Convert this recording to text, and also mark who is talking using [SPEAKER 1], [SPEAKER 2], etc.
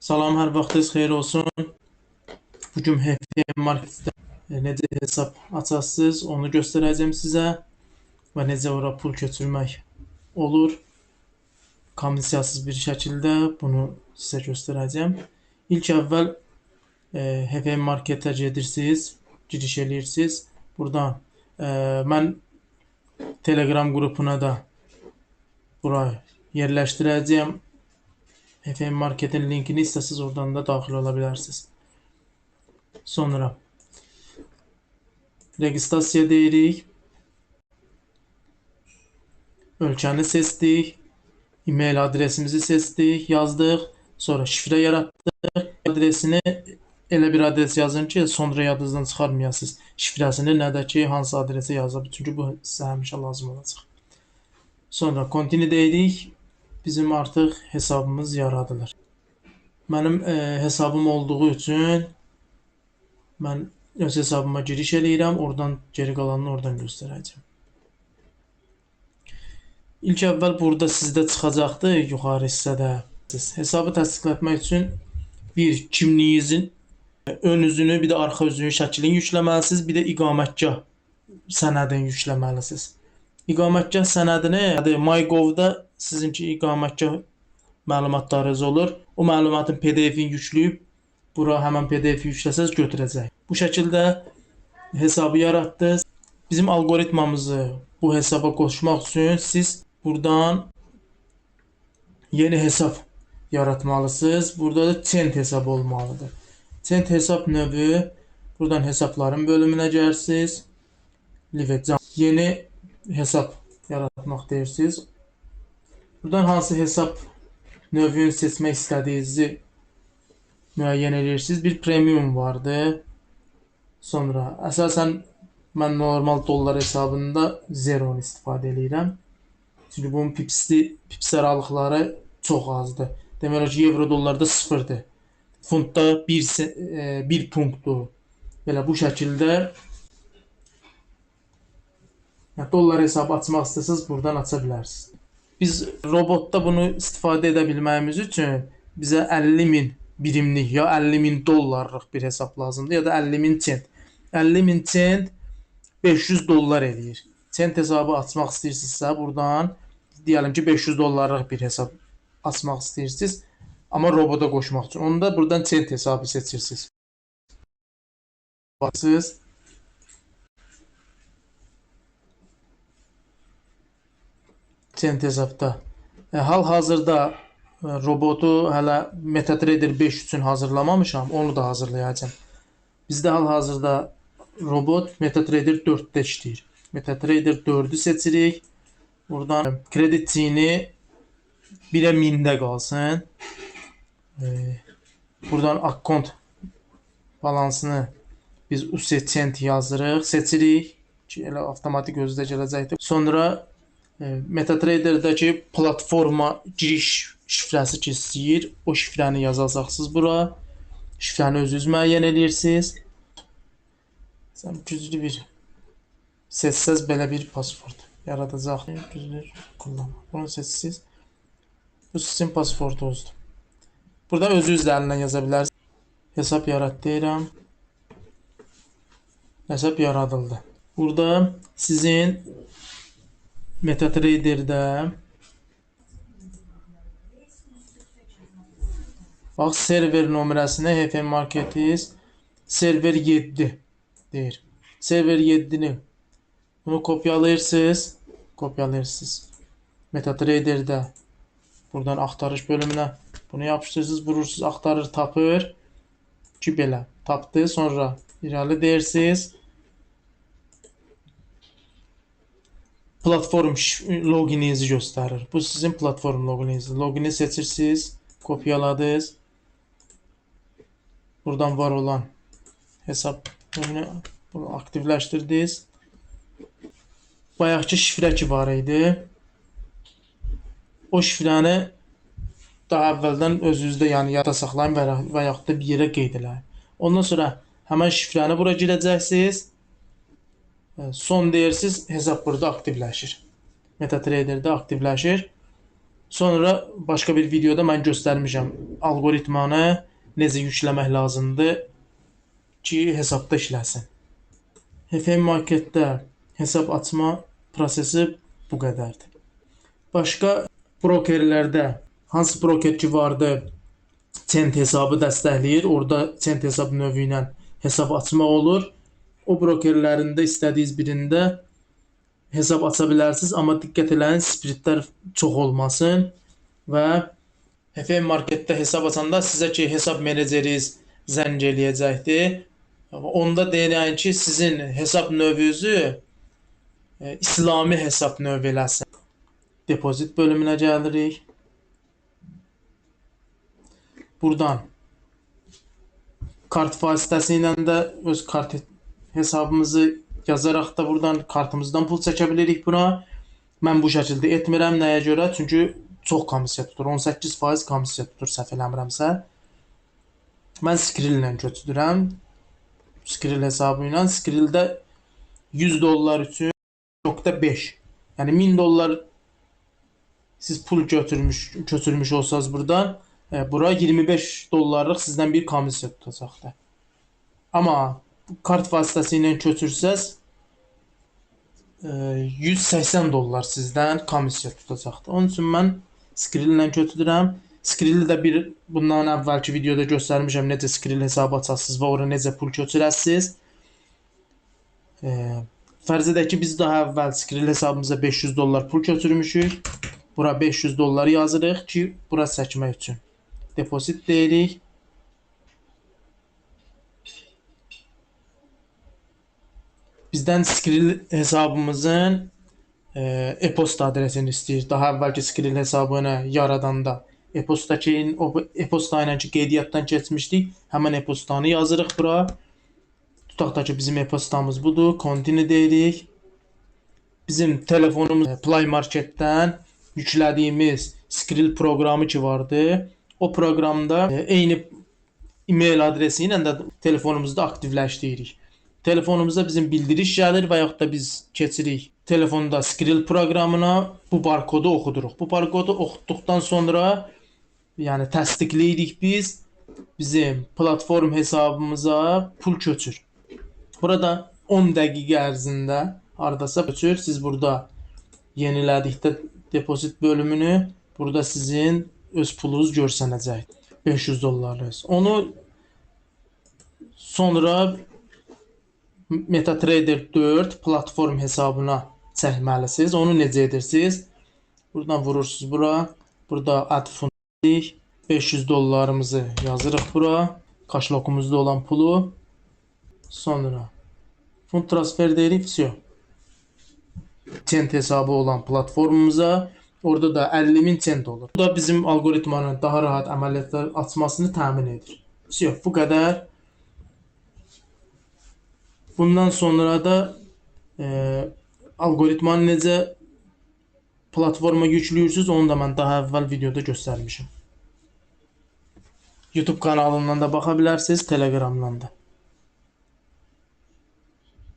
[SPEAKER 1] Salam, hər vaxtınız xeyir olsun. Bugün HTM Marketdə necə hesab açarsınız, onu göstərəcəm sizə və necə ora pul köçürmək olur. Komissiyasız bir şəkildə bunu sizə göstərəcəm. İlk əvvəl HTM Marketə gedirsiniz, giriş edirsiniz. Buradan mən Telegram qrupuna da bura yerləşdirəcəm. HTM Market'in linkini istəsiniz oradan da daxil ola bilərsiniz. Sonra registrasiya deyirik. Ölkəni seçdik. E-mail adresimizi seçdik, yazdıq. Sonra şifrə yaratdıq. Adresini elə bir adres yazın ki, sonra yadınızdan çıxarmayasınız. Şifrəsini nə də ki, hansı adresə yazıb. Çünki bu sizə həmişə lazım olacaq. Sonra continue deyirik. Bizim artıq hesabımız yaradılır. Mənim hesabım olduğu üçün mən öz hesabıma giriş eləyirəm. Oradan geri qalanını oradan göstərəcəm. İlk əvvəl burada sizdə çıxacaqdır yuxarı hissədə. Hesabı təsdiqlətmək üçün bir kimliyinizin ön üzünü, bir də arxa üzünün şəklini yükləməlisiniz, bir də iqamətgah sənədini yükləməlisiniz. İqamətgah sənədini MyGov-da sizinki iqamətgah məlumatlarınız olur. O məlumatın PDF-ini yükləyib bura həmən PDF-i yükləsəz götürəcək. Bu şəkildə hesabı yaratdınız. Bizim algoritmamızı bu hesaba qoşmaq üçün siz buradan yeni hesab yaratmalısınız. Burada da Cent hesabı olmalıdır. Cent hesab növü buradan hesabların bölümünə gəlirsiniz. Yeni hesab yaratmaq deyirsiniz. Buradan hansı hesab növünü seçmək istədiyinizi müəyyən edirsiniz. Bir premium vardı. Sonra əsasən mən normal dollar hesabında Zero'nu istifadə edirəm. Çünki bunun pips aralıqları çox azdır. Demək olar ki, euro dollarda 0-dır. Funtda 1 punktdur. Belə bu şəkildə dollar hesabı açmaq istəsəniz buradan aça bilərsiniz. Biz robotda bunu istifadə edə bilməyimiz üçün bizə 50.000 birimlik ya 50.000 dollarlıq bir hesab lazımdır ya da 50.000 cent. 50.000 cent 500 dollar eləyir. Cent hesabı açmaq istəyirsinizsə buradan deyəlim ki 500 dollarlıq bir hesab açmaq istəyirsiniz. Amma robota qoşmaq üçün. Onda buradan cent hesabı seçirsiniz. Basırsınız. Cent hesabda. Hal-hazırda robotu hələ MetaTrader 5 üçün hazırlamamışam. Onu da hazırlayacağım. Bizdə hal-hazırda robot MetaTrader 4-də işləyir. MetaTrader 4-ü seçirik. Buradan kreditçiyini 1-ə 1000-də qalsın. Buradan akkont balansını biz USD Cent yazırıq, seçirik ki, elə avtomatik özü də gələcəkdir. Sonra MetaTrader-dəki platforma giriş şifrəsi ki istəyir, o şifrəni yazacaqsınız bura. Şifrəni özünüz müəyyən edirsiniz. Güclü bir seçsəz belə bir pasport yaradacaq. Güclü kullanma. Bunu seçsiniz. Bu sizin pasportunuzdur. Burada özünüz də əlindən yaza bilərsiniz. Hesab yarat deyirəm. Hesab yaradıldı. Burada sizin MetaTrader'də bax server nömrəsini HTM Marketiz server 7 deyir. Server 7-ni bunu kopyalayırsınız. MetaTrader'də buradan axtarış bölümünə bunu yapışdırırsınız, vurursunuz, axtarır, tapır ki belə tapdı. Sonra irəli deyirsiniz. Platform logininizi göstərir. Bu sizin platform logininiz. Logini seçirsiniz, kopyaladınız. Buradan var olan hesab bunu aktivləşdirdiniz. Bayaqki şifrə ki var idi. O şifrəni daha əvvəldən özünüzdə yəni yada saxlayın və yaxud da bir yerə qeyd eləyin. Ondan sonra həmən şifrəni bura girəcəksiniz. Son deyirsiniz, hesab burada aktivləşir. MetaTrader'də aktivləşir. Sonra başqa bir videoda mən göstərmişəm algoritmanı necə yükləmək lazımdır ki, hesabda işləsin. FM Marketdə hesab açma prosesi bu qədərdir. Başqa brokerlərdə hansı broker ki vardı, Cent hesabı dəstəkləyir. Orada Cent hesab növü ilə hesab açmaq olur. O brokerlərində istədiyiniz birində hesab aça bilərsiniz, amma diqqət eləyin, spiritlər çox olmasın və FM Marketdə hesab açanda sizə ki, hesab meneceriz zəng eləyəcəkdir. Onda deyirəm ki, sizin hesab növünüzü İslami hesab növü eləsin. Depozit bölümünə gəlirik. Buradan kart vasitəsilə də öz kart hesabımızı yazaraq da buradan kartımızdan pul çəkə bilirik bura. Mən bu şəkildə etmirəm. Nəyə görə? Çünki çox komissiya tutur. 18% komissiya tutur səhv eləmirəmsə. Mən Skrill ilə köçürürəm. Skrill hesabı ilə. Skrilldə 100 dollar üçün .5. Yəni 1000 dollar siz pul köçürmüş olsanız buradan, bura 25 dollarlıq sizdən bir komissiya tutacaqdır. Amma kart vasitəsilə köçürsəz 180 dollar sizdən komissiya tutacaqdır. Onun üçün mən Skrill ilə köçürürəm. Skrilli də bundan əvvəlki videoda göstərmişəm necə Skrill hesabı açasınız və ora necə pul köçürəsiniz. Fərz edək ki, biz daha əvvəl Skrill hesabımıza 500 dollar pul köçürmüşük. Bura 500 dollar yazırıq ki, bura çəkmək üçün. Depozit deyirik. Bizdən Skrill hesabımızın e-posta adresini istəyir. Daha əvvəlki Skrill hesabını yaradanda o e-posta ilə ki, qeydiyyatdan keçmişdik. Həmən e-postanı yazırıq bura. Tutaq da ki, bizim e-postamız budur. Continue deyirik. Bizim telefonumuz Play Marketdən yüklədiyimiz Skrill proqramı ki vardı. O proqramda eyni e-mail adresi ilə də telefonumuzda aktivləşdiririk. Telefonumuzda bizim bildiriş gəlir və yaxud da biz keçirik telefonda Skrill proqramına, bu barkodu oxuduruq. Bu barkodu oxutduqdan sonra yəni təsdiqləyirik biz, bizim platform hesabımıza pul köçür. Burada 10 dəqiqə ərzində hardasa köçür. Siz burada yenilədikdə depozit bölümünü, burada sizin öz pulunuz görsənəcək. 500 dollarlıq. Onu sonra MetaTrader 4 platform hesabına çəkməlisiniz. Onu necə edirsiniz? Buradan vurursunuz bura. Burada add fund 500 dollarımızı yazırıq bura. Kaşlokumuzda olan pulu. Sonra fund transfer deyirik. Все. Cent hesabı olan platformumuza orada da 50.000 cent olur. Bu da bizim algoritmanın daha rahat əməliyyatlar açmasını təmin edir. Все, bu qədər. Bundan sonra da algoritmanı necə platforma yüklüyorsunuz, onu da mən daha əvvəl videoda göstərmişim. YouTube kanalından da baxa bilərsiniz, Telegramdan da.